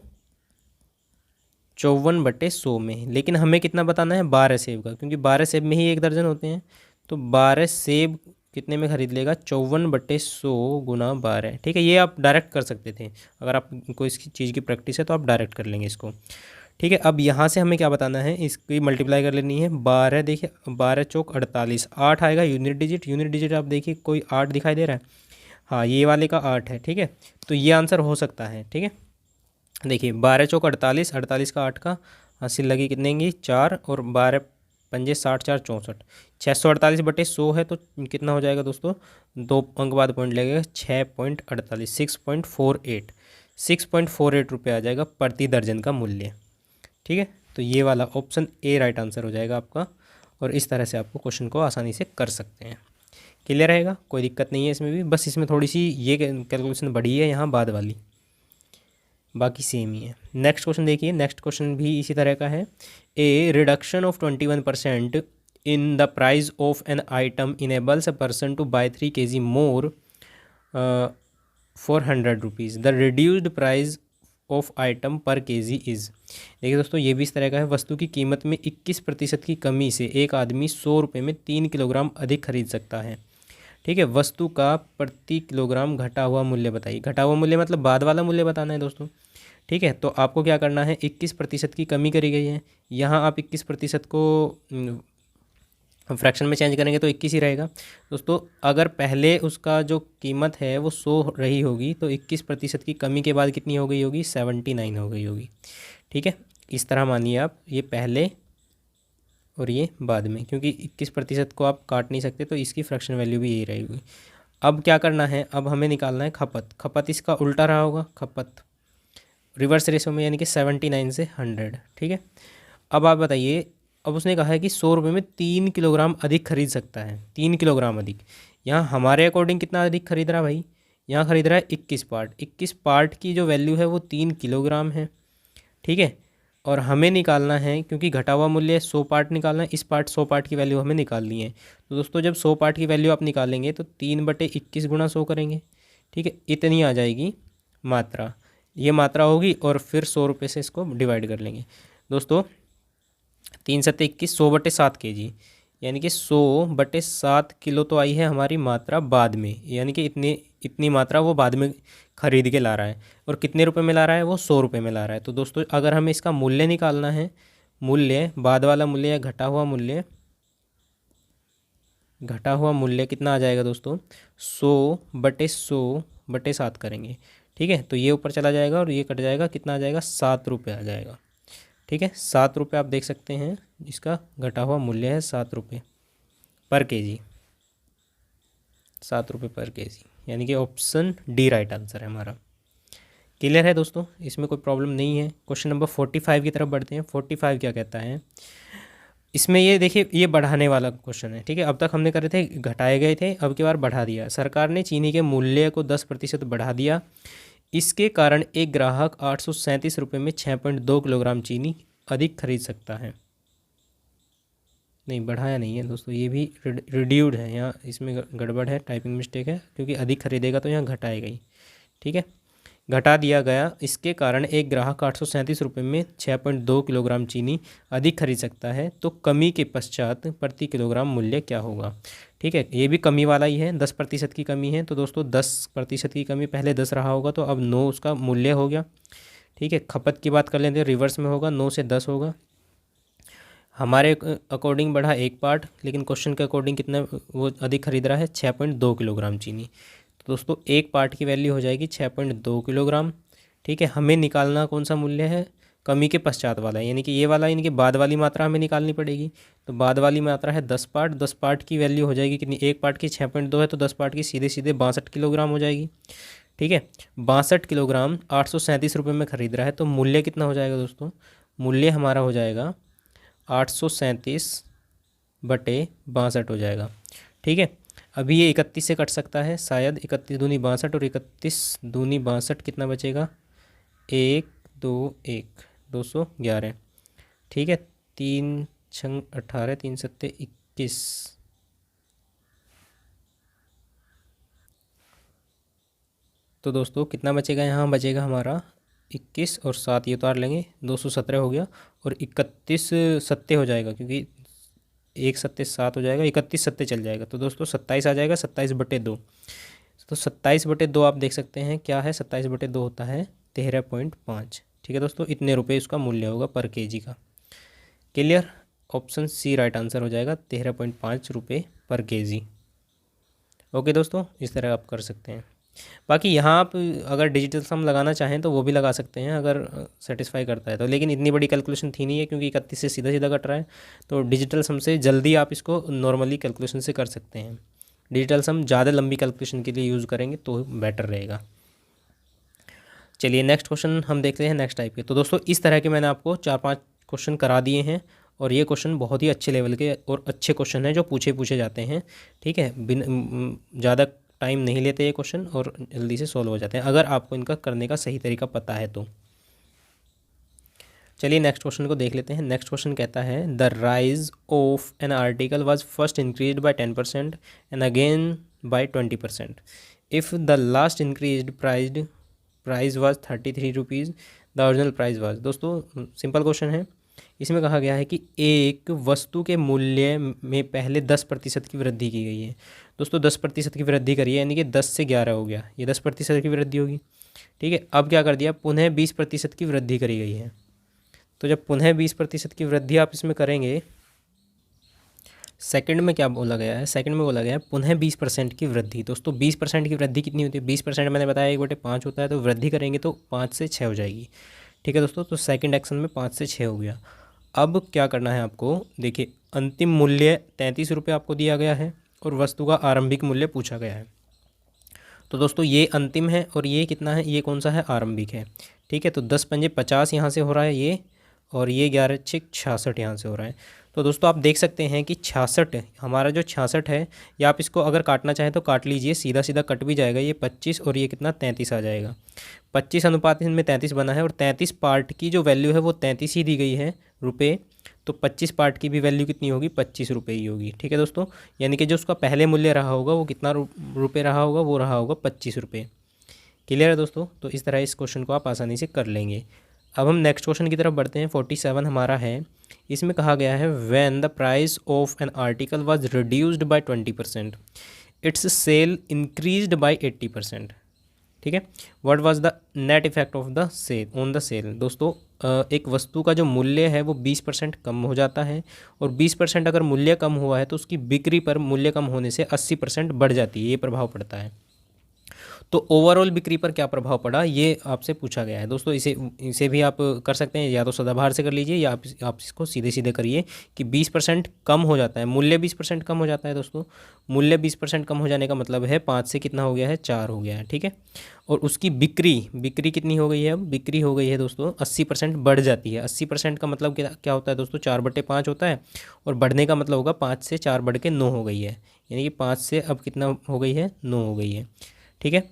54/100 में। लेकिन हमें कितना बताना है, 12 सेब का, क्योंकि 12 सेब में ही एक दर्जन होते हैं। तो 12 सेब कितने में खरीद लेगा, 54/100 गुना 12, ठीक है। ये आप डायरेक्ट कर सकते थे, अगर आपको इसकी चीज़ की प्रैक्टिस है तो आप डायरेक्ट कर लेंगे इसको, ठीक है। अब यहाँ से हमें क्या बताना है, इसकी मल्टीप्लाई कर लेनी है, 12, देखिए 12 चौक 48, 8 आएगा यूनिट डिजिट आप देखिए कोई 8 दिखाई दे रहा है, हाँ ये वाले का 8 है, ठीक है। तो ये आंसर हो सकता है, ठीक है। देखिए 12 चौक 48, 48 का 8 का हासिल लगी कितने की 4, और 12 पंजे 60, 4 64, 648/100 है, तो कितना हो जाएगा दोस्तों, 2 अंक बाद पॉइंट लगेगा, 6.48, 6.48 रुपये आ जाएगा प्रति दर्जन का मूल्य, ठीक है। तो ये वाला ऑप्शन ए राइट आंसर हो जाएगा आपका। और इस तरह से आपको क्वेश्चन को आसानी से कर सकते हैं। क्लियर रहेगा, कोई दिक्कत नहीं है इसमें भी, बस इसमें थोड़ी सी ये कैलकुलेशन बढ़ी है यहाँ बाद वाली। बाकी सेम ही है। नेक्स्ट क्वेश्चन देखिए, नेक्स्ट क्वेश्चन भी इसी तरह का है। A reduction of 21% in the price of an item enables a person to buy 3 kg more for 100 rupees. The reduced price of item per KG is. देखिए दोस्तों, ये भी इस तरह का है। वस्तु की कीमत में 21% की कमी से एक आदमी 100 रुपये में 3 किलोग्राम अधिक खरीद सकता है। ठीक है, वस्तु का प्रति किलोग्राम घटा हुआ मूल्य बताइए। घटा हुआ मूल्य मतलब बाद वाला मूल्य बताना है दोस्तों। ठीक है, तो आपको क्या करना है, 21% की कमी करी गई है। यहाँ आप 21% को फ्रैक्शन में चेंज करेंगे तो 21 ही रहेगा दोस्तों। अगर पहले उसका जो कीमत है वो 100 रही होगी तो 21% की कमी के बाद कितनी हो गई होगी, 79 हो गई होगी। ठीक है, इस तरह मानिए आप, ये पहले और ये बाद में, क्योंकि 21% को आप काट नहीं सकते तो इसकी फ्रैक्शन वैल्यू भी यही रहेगी। अब क्या करना है, अब हमें निकालना है खपत। खपत इसका उल्टा रहा होगा, खपत रिवर्स रेशो में, यानी कि 79 से 100। ठीक है, अब आप बताइए, अब उसने कहा है कि 100 रुपये में 3 किलोग्राम अधिक खरीद सकता है। 3 किलोग्राम अधिक, यहाँ हमारे अकॉर्डिंग कितना अधिक खरीद रहा है भाई, यहाँ खरीद रहा है 21 पार्ट। 21 पार्ट की जो वैल्यू है वो 3 किलोग्राम है। ठीक है, और हमें निकालना है, क्योंकि घटा हुआ मूल्य 100 पार्ट निकालना है, इस पार्ट 100 पार्ट की वैल्यू हमें निकालनी है। तो दोस्तों जब 100 पार्ट की वैल्यू आप निकालेंगे तो 3/21 गुणा 100 करेंगे। ठीक है, इतनी आ जाएगी मात्रा, ये मात्रा होगी, और फिर 100 रुपये से इसको डिवाइड कर लेंगे दोस्तों। 3×7=21, 100/7 kg, यानी कि 100/7 किलो तो आई है हमारी मात्रा बाद में, यानी कि इतनी मात्रा वो बाद में ख़रीद के ला रहा है। और कितने रुपए में ला रहा है, वो 100 रुपये में ला रहा है। तो दोस्तों अगर हमें इसका मूल्य निकालना है, मूल्य बाद वाला मूल्य या घटा हुआ मूल्य, घटा हुआ मूल्य कितना आ जाएगा दोस्तों, 100/100/7 करेंगे। ठीक है, तो ये ऊपर चला जाएगा और ये कट जाएगा, कितना आ जाएगा, 7 रुपये आ जाएगा। ठीक है, 7 रुपये आप देख सकते हैं, इसका घटा हुआ मूल्य है 7 रुपये पर केजी, 7 रुपये पर केजी, यानी कि ऑप्शन डी राइट आंसर है हमारा। क्लियर है दोस्तों, इसमें कोई प्रॉब्लम नहीं है। क्वेश्चन नंबर 45 की तरफ बढ़ते हैं। 45 क्या कहता है, इसमें ये देखिए, ये बढ़ाने वाला क्वेश्चन है। ठीक है, अब तक हमने करे थे घटाए गए थे, अब की बार बढ़ा दिया। सरकार ने चीनी के मूल्य को 10% बढ़ा दिया। इसके कारण एक ग्राहक 837 रुपये में 6.2 किलोग्राम चीनी अधिक खरीद सकता है। नहीं, बढ़ाया नहीं है दोस्तों, ये भी रिड्यूड है, यहाँ इसमें गड़बड़ है, टाइपिंग मिस्टेक है, क्योंकि अधिक खरीदेगा तो यहाँ घटाएगा ही। ठीक है, घटा दिया गया। इसके कारण एक ग्राहक 837 रुपये में 6.2 किलोग्राम चीनी अधिक खरीद सकता है। तो कमी के पश्चात प्रति किलोग्राम मूल्य क्या होगा। ठीक है, ये भी कमी वाला ही है, 10% की कमी है। तो दोस्तों 10% की कमी, पहले 10 रहा होगा तो अब 9 उसका मूल्य हो गया। ठीक है, खपत की बात कर लेते हैं, रिवर्स में होगा, 9 से 10 होगा। हमारे अकॉर्डिंग बढ़ा 1 पार्ट, लेकिन क्वेश्चन के अकॉर्डिंग कितना वो अधिक खरीद रहा है, 6.2 किलोग्राम चीनी। तो दोस्तों 1 पार्ट की वैल्यू हो जाएगी 6.2 किलोग्राम। ठीक है, हमें निकालना कौन सा मूल्य है, कमी के पश्चात वाला, यानी कि ये वाला, यानी कि बाद वाली मात्रा हमें निकालनी पड़ेगी। तो बाद वाली मात्रा है 10 पार्ट, 10 पार्ट की वैल्यू हो जाएगी कितनी, 1 पार्ट की 6.2 है तो 10 पार्ट की सीधे सीधे 62 किलोग्राम हो जाएगी। ठीक है, 62 किलोग्राम 837 रुपये में ख़रीद रहा है, तो मूल्य कितना हो जाएगा दोस्तों, मूल्य हमारा हो जाएगा 837/62 हो जाएगा। ठीक है, अभी ये 31 से कट सकता है शायद, 31 दूनी 62 और 31 दूनी 62 कितना बचेगा, 1 2 1 211। ठीक है, 3 छंग 18, 3 सत्ते 21। तो दोस्तों कितना बचेगा, यहाँ बचेगा हमारा 21 और 7 ये उतार लेंगे, 217 हो गया। और 31 सत्ते हो जाएगा, क्योंकि 1 सत्ते 7 हो जाएगा, 31 सत्ते चल जाएगा, तो दोस्तों 27 आ जाएगा, 27/2। तो 27/2 आप देख सकते हैं क्या है, 27/2 होता है 13.5। ठीक है दोस्तों, इतने रुपए उसका मूल्य होगा पर केजी का। Clear, option C right answer हो जाएगा, 13.5 रुपये पर केजी। ओके दोस्तों, इस तरह आप कर सकते हैं। बाकी यहाँ आप अगर डिजिटल सम लगाना चाहें तो वो भी लगा सकते हैं, अगर सेटिस्फाई करता है तो, लेकिन इतनी बड़ी कैलकुलेशन थी नहीं है, क्योंकि 31 से सीधा सीधा कट रहा है। तो डिजिटल सम से जल्दी आप इसको नॉर्मली कैलकुलेशन से कर सकते हैं। डिजिटल सम ज़्यादा लंबी कैलकुलेशन के लिए यूज़ करेंगे तो बेटर रहेगा। चलिए नेक्स्ट क्वेश्चन हम देखते हैं, नेक्स्ट टाइप के। तो दोस्तों इस तरह के मैंने आपको 4-5 क्वेश्चन करा दिए हैं, और ये क्वेश्चन बहुत ही अच्छे लेवल के और अच्छे क्वेश्चन हैं जो पूछे जाते हैं। ठीक है, ज़्यादा टाइम नहीं लेते ये क्वेश्चन, और जल्दी से सॉल्व हो जाते हैं अगर आपको इनका करने का सही तरीका पता है तो। चलिए नेक्स्ट क्वेश्चन को देख लेते हैं। नेक्स्ट क्वेश्चन कहता है the rise of an article was first increased by 10% and again by 20%। If the last increased price was 33 rupees, the original price was. दोस्तों सिंपल क्वेश्चन है। इसमें कहा गया है कि एक वस्तु के मूल्य में पहले 10% की वृद्धि की गई है। दोस्तों 10% की वृद्धि करी है, यानी कि 10 से 11 हो गया, ये 10% की वृद्धि होगी। ठीक है, अब क्या कर दिया, पुनः 20% की वृद्धि करी गई है। तो जब पुनः 20% की वृद्धि आप इसमें करेंगे, सेकंड में क्या बोला गया है, सेकंड में बोला गया है पुनः 20% की वृद्धि। दोस्तों 20% की वृद्धि कितनी होती है, 20% मैंने बताया 1/5 होता है, तो वृद्धि करेंगे तो 5 से 6 हो जाएगी। ठीक है दोस्तों, तो सेकंड एक्शन में 5 से 6 हो गया। अब क्या करना है आपको, देखिए अंतिम मूल्य 33 रुपये आपको दिया गया है और वस्तु का आरंभिक मूल्य पूछा गया है। तो दोस्तों ये अंतिम है और ये कितना है, ये कौन सा है, आरंभिक है। ठीक है, तो 10 पंजे 50 यहाँ से हो रहा है ये, और ये 11 छः 66 यहाँ से हो रहा है। तो दोस्तों आप देख सकते हैं कि 66 हमारा जो 66 है, या आप इसको अगर काटना चाहें तो काट लीजिए, सीधा सीधा कट भी जाएगा। ये 25 और ये कितना 33 आ जाएगा। 25 अनुपात इनमें 33 बना है और 33 पार्ट की जो वैल्यू है वो 33 ही दी गई है रुपये। तो 25 पार्ट की भी वैल्यू कितनी होगी, 25 रुपये ही होगी। ठीक है दोस्तों, यानी कि जो उसका पहले मूल्य रहा होगा वो कितना रुपये रहा होगा, वो रहा होगा 25 रुपये। क्लियर है दोस्तों, तो इस तरह इस क्वेश्चन को आप आसानी से कर लेंगे। अब हम नेक्स्ट क्वेश्चन की तरफ बढ़ते हैं। 47 हमारा है। इसमें कहा गया है when the price of an article was reduced by 20%, its sale increased by 80%। ठीक है, what was the net effect of the sale on the sale. दोस्तों एक वस्तु का जो मूल्य है वो 20% कम हो जाता है, और 20% अगर मूल्य कम हुआ है तो उसकी बिक्री पर मूल्य कम होने से 80% बढ़ जाती है, ये प्रभाव पड़ता है। तो ओवरऑल बिक्री पर क्या प्रभाव पड़ा, ये आपसे पूछा गया है। दोस्तों इसे भी आप कर सकते हैं, या तो सदाबहार से कर लीजिए, या आप इसको सीधे सीधे करिए कि 20% कम हो जाता है, मूल्य 20% कम हो जाता है। दोस्तों मूल्य 20% कम हो जाने का मतलब है 5 से कितना हो गया है, 4 हो गया है। ठीक है, और उसकी बिक्री कितनी हो गई है, अब बिक्री हो गई है दोस्तों 80% बढ़ जाती है। 80% का मतलब क्या होता है दोस्तों, 4/5 होता है, और बढ़ने का मतलब होगा 5 से 4 बढ़ के 9 हो गई है, यानी कि 5 से अब कितना हो गई है, 9 हो गई है। ठीक है,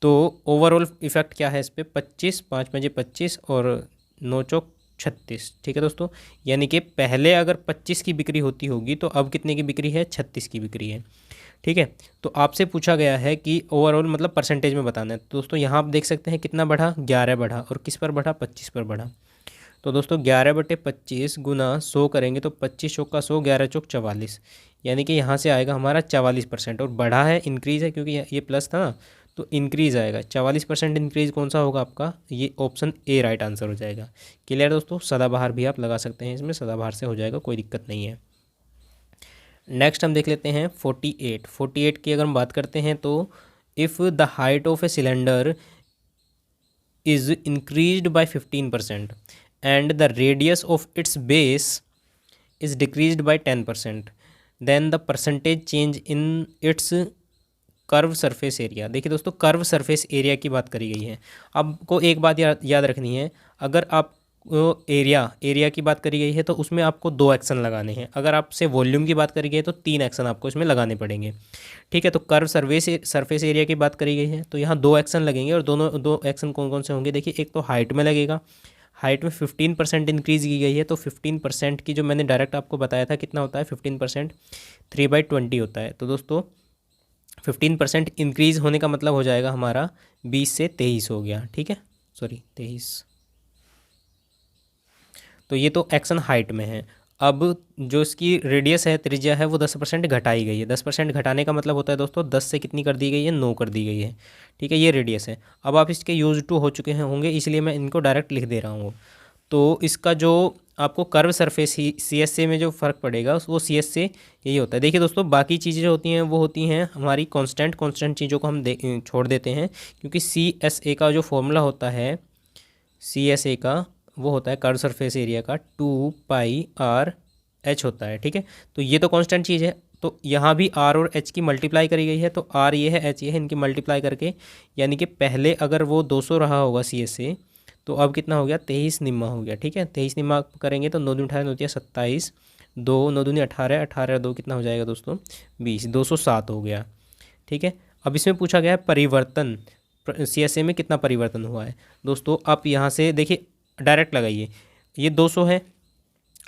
तो ओवरऑल इफेक्ट क्या है इस पर, 25, 5 पंजे 25 और 9 चौक 36। ठीक है दोस्तों, यानी कि पहले अगर 25 की बिक्री होती होगी तो अब कितने की बिक्री है, 36 की बिक्री है। ठीक है, तो आपसे पूछा गया है कि ओवरऑल मतलब परसेंटेज में बताना है। तो दोस्तों यहाँ आप देख सकते हैं कितना बढ़ा, 11 बढ़ा, और किस पर बढ़ा, 25 पर बढ़ा। तो दोस्तों 11/25 गुना 100 करेंगे तो 25 चौक का 100, 11 चौक 44, यानी कि यहाँ से आएगा हमारा 44%। और बढ़ा है, इंक्रीज़ है, क्योंकि ये प्लस था ना, तो इंक्रीज़ आएगा। 44% इंक्रीज़ कौन सा होगा आपका, ये ऑप्शन ए राइट आंसर हो जाएगा। क्लियर दोस्तों, सदाबहार भी आप लगा सकते हैं, इसमें सदाबहार से हो जाएगा, कोई दिक्कत नहीं है। नेक्स्ट हम देख लेते हैं 48 की अगर हम बात करते हैं तो if the height of a cylinder is increased bye 15% and the radius of its base is decreased by 10%, then the percentage change in its curve surface area. देखिए दोस्तों, कर्व सरफेस एरिया की बात करी गई है। आपको एक बात याद रखनी है, अगर आप एरिया की बात करी गई है तो उसमें आपको 2 एक्शन लगाने हैं। अगर आपसे वॉल्यूम की बात करी गई है तो 3 एक्शन आपको इसमें लगाने पड़ेंगे। ठीक है, तो कर्व सरफेस एरिया की बात करी गई है तो यहाँ 2 एक्शन लगेंगे, और दोनों 2 एक्शन कौन कौन से होंगे, देखिए एक तो हाइट में लगेगा। हाइट में 15% इंक्रीज़ की गई है, तो 15% की जो मैंने डायरेक्ट आपको बताया था कितना होता है, 15% 3/20 होता है। तो दोस्तों 15% इंक्रीज़ होने का मतलब हो जाएगा हमारा 20 से 23 हो गया। ठीक है, सॉरी 23। तो ये तो एक्शन हाइट में है। अब जो इसकी रेडियस है, त्रिज्या है, वो 10% घटाई गई है। 10% घटाने का मतलब होता है दोस्तों 10 से कितनी कर दी गई है, 9 कर दी गई है। ठीक है, ये रेडियस है। अब आप इसके यूज टू हो चुके होंगे, इसलिए मैं इनको डायरेक्ट लिख दे रहा हूँ। तो इसका जो आपको कर्व सरफेस ही CS से में जो फ़र्क पड़ेगा वो CS से यही होता है। देखिए दोस्तों, बाकी चीज़ें जो होती हैं वो होती हैं हमारी कांस्टेंट चीज़ों को हम छोड़ देते हैं, क्योंकि CSA का जो फॉर्मूला होता है, CSA का वो होता है कर्व सरफेस एरिया का 2πr/h होता है। ठीक है, तो ये तो कांस्टेंट चीज़ है। तो यहाँ भी R और H की मल्टीप्लाई करी गई है, तो R ये है, H ये है, इनकी मल्टीप्लाई करके, यानी कि पहले अगर वो 200 रहा होगा CSA, तो अब कितना हो गया, 23 निम्मा हो गया। ठीक है, 23 निम्मा करेंगे तो 9 दूनी 18 होती है 27, 2 9 दूनी 18, 18 2 कितना हो जाएगा दोस्तों 20, 207 हो गया। ठीक है, अब इसमें पूछा गया है परिवर्तन, CSA में कितना परिवर्तन हुआ है। दोस्तों आप यहाँ से देखिए, डायरेक्ट लगाइए, ये 200 है,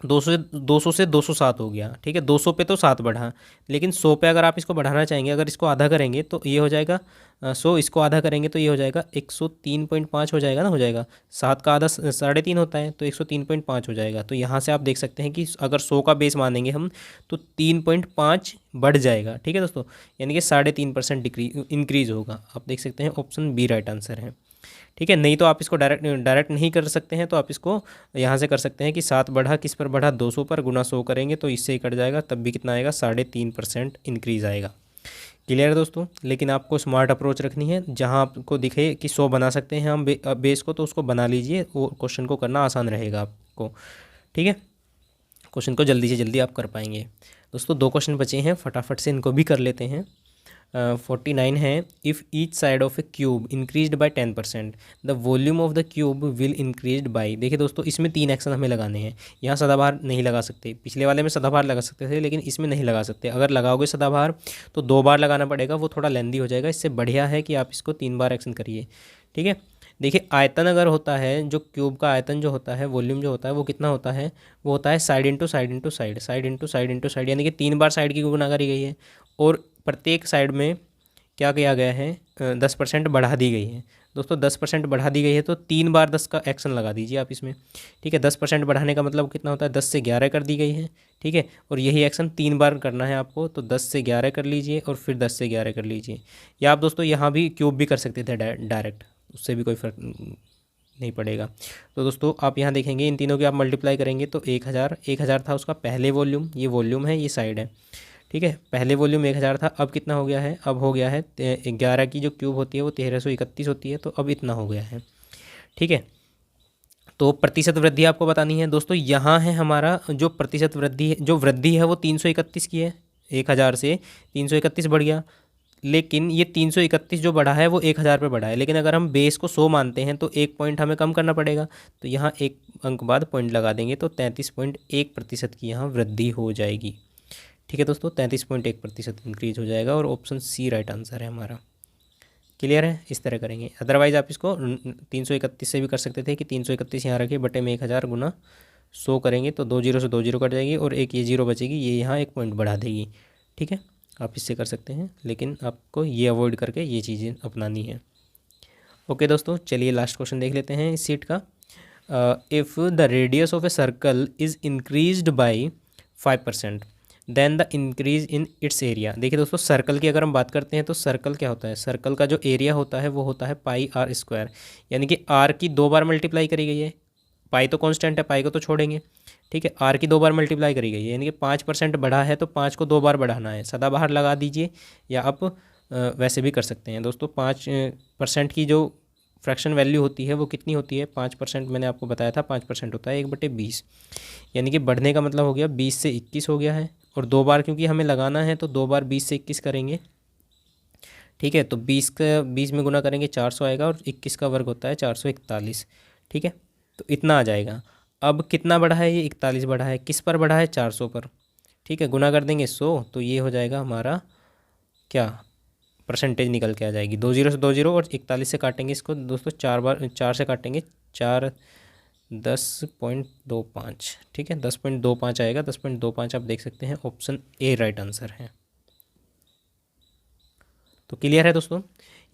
200 से 207 हो गया, ठीक है। 200 पे तो 7 बढ़ा, लेकिन 100 पे अगर आप इसको बढ़ाना चाहेंगे, अगर इसको आधा करेंगे तो ये हो जाएगा 100, इसको आधा करेंगे तो ये हो जाएगा 103.5 हो जाएगा ना, हो जाएगा। 7 का आधा 3.5 होता है, तो 103.5 हो जाएगा। तो यहाँ से आप देख सकते हैं कि अगर 100 का बेस मानेंगे हम तो 3.5 बढ़ जाएगा, ठीक है दोस्तों, यानी कि 3.5% इंक्रीज़ होगा। आप देख सकते हैं ऑप्शन बी राइट आंसर है, ठीक है। नहीं तो आप इसको डायरेक्ट नहीं कर सकते हैं, तो आप इसको यहाँ से कर सकते हैं कि 7 बढ़ा किस पर बढ़ा, 200 पर, गुना 100 करेंगे तो इससे ही कट जाएगा, तब भी कितना आएगा, 3.5% इंक्रीज़ आएगा। क्लियर है दोस्तों। लेकिन आपको स्मार्ट अप्रोच रखनी है, जहाँ आपको दिखे कि 100 बना सकते हैं हम बेस को, तो उसको बना लीजिए, वो क्वेश्चन को करना आसान रहेगा आपको, ठीक है। क्वेश्चन को जल्दी से जल्दी आप कर पाएंगे। दोस्तों 2 क्वेश्चन बचे हैं, फटाफट से इनको भी कर लेते हैं। 49 है, if each side of A cube increased by 10% the volume of the cube will increased by. देखिए दोस्तों, इसमें 3 एक्शन हमें लगाने हैं। यहाँ सदाबहार नहीं लगा सकते, पिछले वाले में सदाबहार लगा सकते थे, लेकिन इसमें नहीं लगा सकते। अगर लगाओगे सदाबहार तो 2 बार लगाना पड़ेगा, वो थोड़ा लेंदी हो जाएगा। इससे बढ़िया है कि आप इसको 3 बार एक्शन करिए, ठीक है। देखिए आयतन अगर होता है, जो क्यूब का आयतन जो होता है, वॉल्यूम जो होता है, वो कितना होता है, वो होता है side into side into side, side into side into side, यानी कि 3 बार साइड की गुणा करी गई है, और प्रत्येक साइड में क्या किया गया है, 10% बढ़ा दी गई है। दोस्तों 10% बढ़ा दी गई है, तो 3 बार 10 का एक्शन लगा दीजिए आप इसमें, ठीक है। 10% बढ़ाने का मतलब कितना होता है, 10 से 11 कर दी गई है, ठीक है। और यही एक्शन 3 बार करना है आपको, तो 10 से 11 कर लीजिए और फिर 10 से 11 कर लीजिए। या आप दोस्तों यहाँ भी क्यूब भी कर सकते थे डायरेक्ट, उससे भी कोई फ़र्क नहीं पड़ेगा। तो दोस्तों आप यहाँ देखेंगे, इन तीनों की आप मल्टीप्लाई करेंगे तो 1000 था उसका पहले वॉल्यूम, ये वॉल्यूम है, ये साइड है, ठीक है। पहले वॉल्यूम 1000 था, अब कितना हो गया है, अब हो गया है 11 की जो क्यूब होती है वो 1331 होती है, तो अब इतना हो गया है, ठीक है। तो प्रतिशत वृद्धि आपको बतानी है दोस्तों। यहाँ है हमारा जो प्रतिशत वृद्धि, जो वृद्धि है वो 331 की है, 1000 से 331 बढ़ गया। लेकिन ये 331 जो बढ़ा है वो 1000 पे बढ़ा है, लेकिन अगर हम बेस को 100 मानते हैं तो 1 पॉइंट हमें कम करना पड़ेगा, तो यहाँ 1 अंक बाद पॉइंट लगा देंगे, तो 33.1% की यहाँ वृद्धि हो जाएगी, ठीक है दोस्तों। 33.1% इंक्रीज हो जाएगा, और ऑप्शन सी राइट आंसर है हमारा। क्लियर है, इस तरह करेंगे। अदरवाइज़ आप इसको 331 से भी कर सकते थे कि 331 यहाँ रखिए, बटे में 1000 गुना 100 करेंगे तो 2 जीरो से 2 जीरो कट जाएगी, और एक ये जीरो बचेगी, ये यहाँ 1 पॉइंट बढ़ा देगी, ठीक है। आप इससे कर सकते हैं, लेकिन आपको ये अवॉइड करके ये चीज़ें अपनानी है। ओके दोस्तों, चलिए लास्ट क्वेश्चन देख लेते हैं इस सीट का। If the radius of a circle is increased by 5% then the increase in its area. देखिए दोस्तों, सर्कल की अगर हम बात करते हैं तो सर्कल क्या होता है, सर्कल का जो एरिया होता है वो होता है पाई आर स्क्वायर, यानी कि आर की 2 बार मल्टीप्लाई करी गई है, पाई तो कांस्टेंट है, पाई को तो छोड़ेंगे, ठीक है। आर की 2 बार मल्टीप्लाई करी गई है, यानी कि 5% बढ़ा है तो 5 को 2 बार बढ़ाना है, सदाबहार लगा दीजिए, या आप वैसे भी कर सकते हैं दोस्तों। 5% की जो फ्रैक्शन वैल्यू होती है वो कितनी होती है, 5% मैंने आपको बताया था, 5% होता है 1/20, यानी कि बढ़ने का मतलब हो गया 20 से 21 हो गया है, और 2 बार क्योंकि हमें लगाना है तो 2 बार 20 से 21 करेंगे, ठीक है। तो 20 में गुना करेंगे 400 आएगा, और 21 का वर्ग होता है 441, ठीक है। तो इतना आ जाएगा। अब कितना बढ़ा है, ये 41 बढ़ा है, किस पर बढ़ा है, 400 पर, ठीक है। गुना कर देंगे 100, तो ये हो जाएगा हमारा क्या, परसेंटेज निकल के आ जाएगी, 2 जीरो से 2 जीरो, और 41 से काटेंगे इसको दोस्तों, 4 से काटेंगे, 4 10.25, ठीक है, 10.25 आएगा, 10.25 आप देख सकते हैं, ऑप्शन ए राइट आंसर है। तो क्लियर है दोस्तों,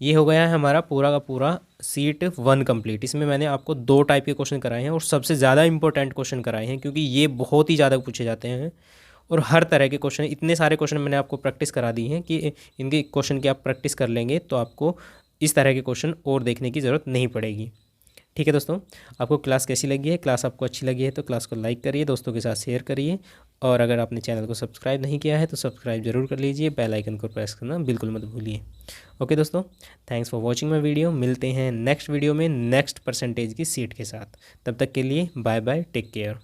ये हो गया है हमारा पूरा का पूरा सीट 1 कंप्लीट। इसमें मैंने आपको 2 टाइप के क्वेश्चन कराए हैं, और सबसे ज़्यादा इंपॉर्टेंट क्वेश्चन कराए हैं, क्योंकि ये बहुत ही ज़्यादा पूछे जाते हैं, और हर तरह के क्वेश्चन, इतने सारे क्वेश्चन मैंने आपको प्रैक्टिस करा दी हैं कि इनके क्वेश्चन की आप प्रैक्टिस कर लेंगे तो आपको इस तरह के क्वेश्चन और देखने की ज़रूरत नहीं पड़ेगी, ठीक है दोस्तों। आपको क्लास कैसी लगी है, क्लास आपको अच्छी लगी है तो क्लास को लाइक करिए, दोस्तों के साथ शेयर करिए, और अगर आपने चैनल को सब्सक्राइब नहीं किया है तो सब्सक्राइब जरूर कर लीजिए, बेल आइकन को प्रेस करना बिल्कुल मत भूलिए। ओके दोस्तों, thanks for watching my video. मिलते हैं नेक्स्ट वीडियो में नेक्स्ट परसेंटेज की सीट के साथ। तब तक के लिए बाय बाय, टेक केयर।